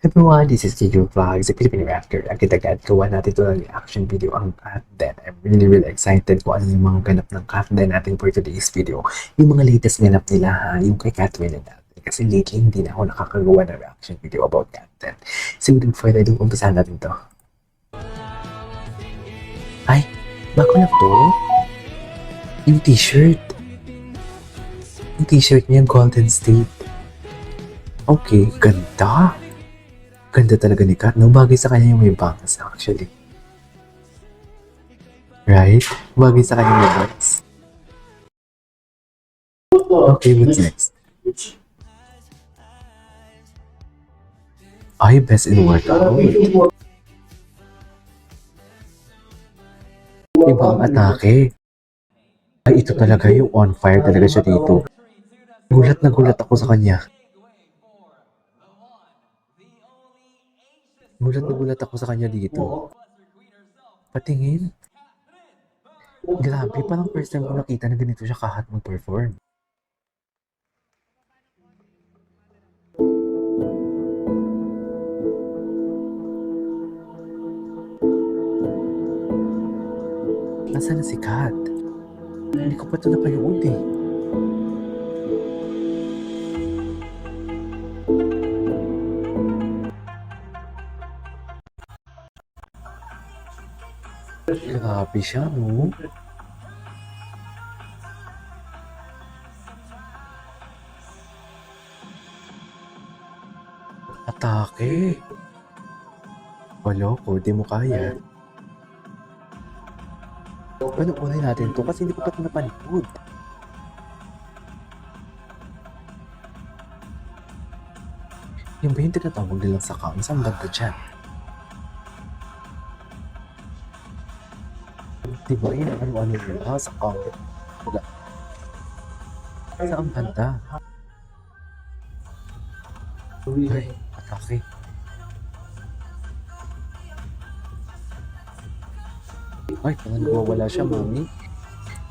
Everyone, this is Gigi Vlogs, a Filipino reactor. Agad-agad gawa natin ito ng reaction video ang Katden. I'm really excited kung ano yung mga ganap ng Katden natin for today's video. Yung mga latest ganap nila ha, yung kay Catherine and Alvin. Kasi lately hindi na ako nakakagawa ng reaction video about Katden. So without further ado, umpisahan natin to. Ay, bago na to? Yung t-shirt. Yung t-shirt niya, Golden State. Okay, ganda. Ganda talaga ni Kat, no? Bagay sa kanya yung may bangs, actually. Right? Bagay sa kanya yung may bangs. Okay, what's next? Ay, best in workout. Ibang atake. Ay, ito talaga yung on fire talaga siya dito. Gulat na gulat ako sa kanya. Gulat na gulat ako sa kanya dito. Patingin. Grabe, parang first time ko nakita na ganito siya kahat mag-perform. Nasaan na si Kat? Hindi ko pa ito napanood eh. Grabe siya, no? Atake. Wala ko, di mo kaya. Panoorin natin to kasi hindi ko pa ito napanood. Yung ba yung tinatawag nilang sakang? Saan banda dyan? Diba yun? Ano-ano yun? Ha? Sakang. Wala. Saan banda? Ay, atake. Ay, parang nagwawala siya, mami.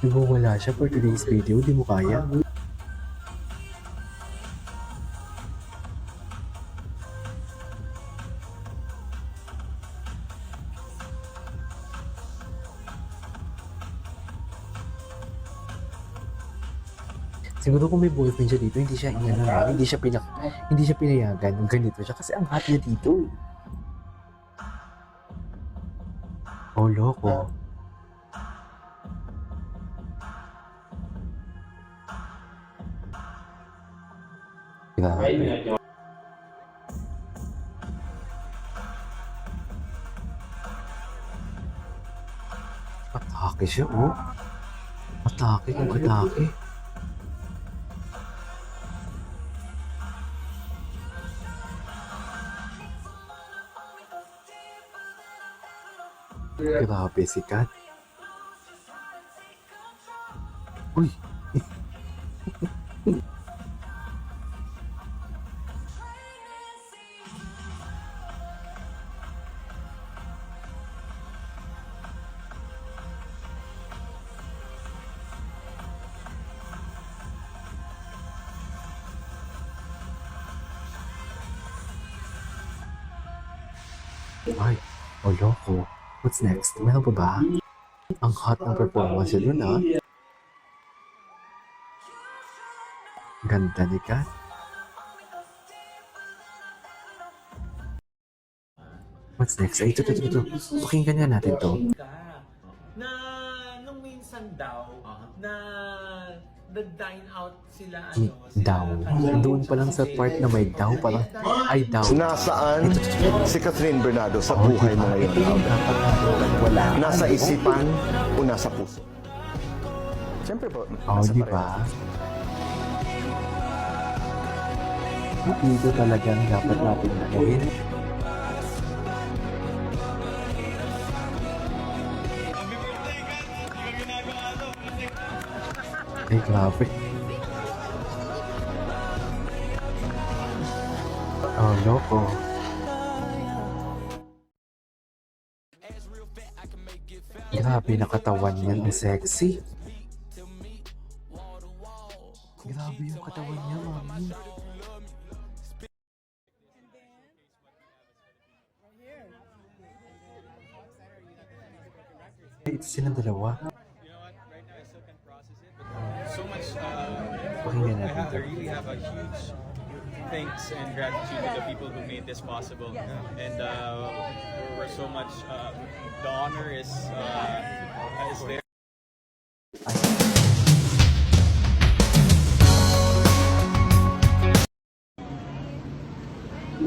Nagwawala siya for today's video. Di mo kaya. Siguro kung may boyfriend siya dito, hindi siya pinayagan ng ganito siya kasi ang hot niya dito. Oh, loko. Grabe. Atake siya, oh. Atake kung atake. Grabe si Kat. Uy! Ay, oh loko. What's next? Meron pa ba? Ang hot ng performance yun dun, ah. Ganda ni Kat. What's next? Ay, ito. Pakinggan nga natin to. Na nung minsan daw na nag-dine out sila Daw. Doon pa lang sa part na may daw, parang ay daw. Nasaan si Catherine Bernardo sa buhay mo ngayon? Dapat wala. Nasa isipan o nasa puso? Siyempre po, Oh, nasa di pareho. ba? Dito talagang dapat natin nakuhin. Ay, grabe. Oh, loko. Grabe, nakatawan niyan. Ang sexy. Grabe yung katawan niya, mami. Ito silang dalawa. You know what? Right now I still can't process it. But so much. Pakinggan natin I to. really have a huge thanks and gratitude to the people who made this possible. And we're so much. The honor is there.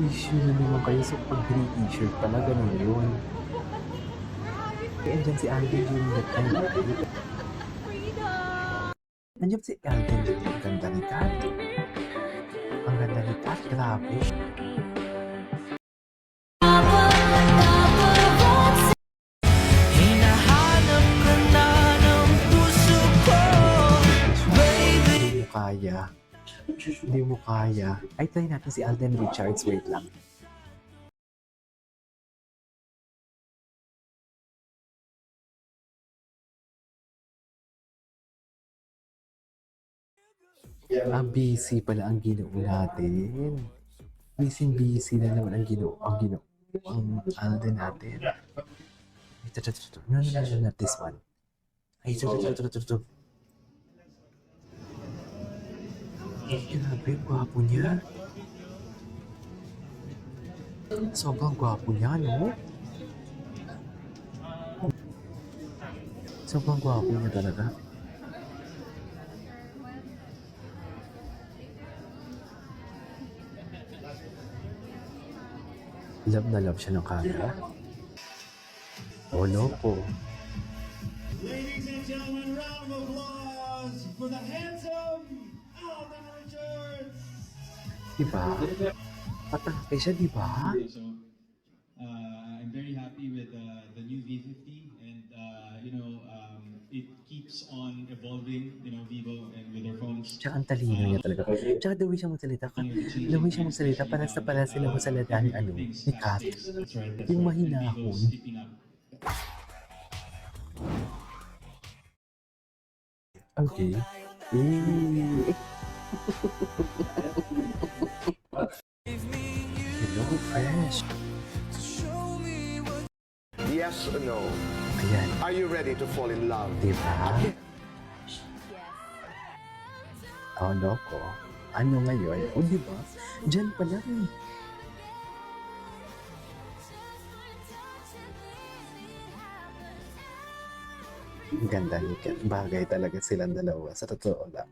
Issue na naman kayo sa pag-green t-shirt pala, ganun yun. Kaya andyan si Alden during that time. Nandiyan si Alden during ang ganda ni Kat. Ang ganda ni Kat, grabe. Hindi mo kaya. Hindi mo kaya. Ay, try natin si Alden Richards. Wait lang. Busy pala ang ginoo natin. Busy na naman ang Alden natin. Ito. No, not this one. Ay, ito. Grabe, gwapo niya. Sobrang gwapo niya, no? Sobrang gwapo niya talaga. Love na love siya ng camera. Oh, loko. Ladies and gentlemen, round of applause for the handsome Alden Richards. Diba? Patake siya, diba? So, I'm very happy with the new V50, and it keeps on evolving. Vivo and with their phones. Tsaka ang talino niya talaga. Tsaka the way siya magsalita. The way siya magsalita, para sila magsalita ni ni Kat. That's right. Yung right. And mahinahon. Vivo's keeping up. Okay. Hello, fresh. Yes or no? Ayan, Are you ready to fall in love? diba? Oh, loko. Ano ngayon? O, diba? Diyan pa lang. Ang ganda ni Kat. Bagay talaga silang dalawa. Sa totoo lang.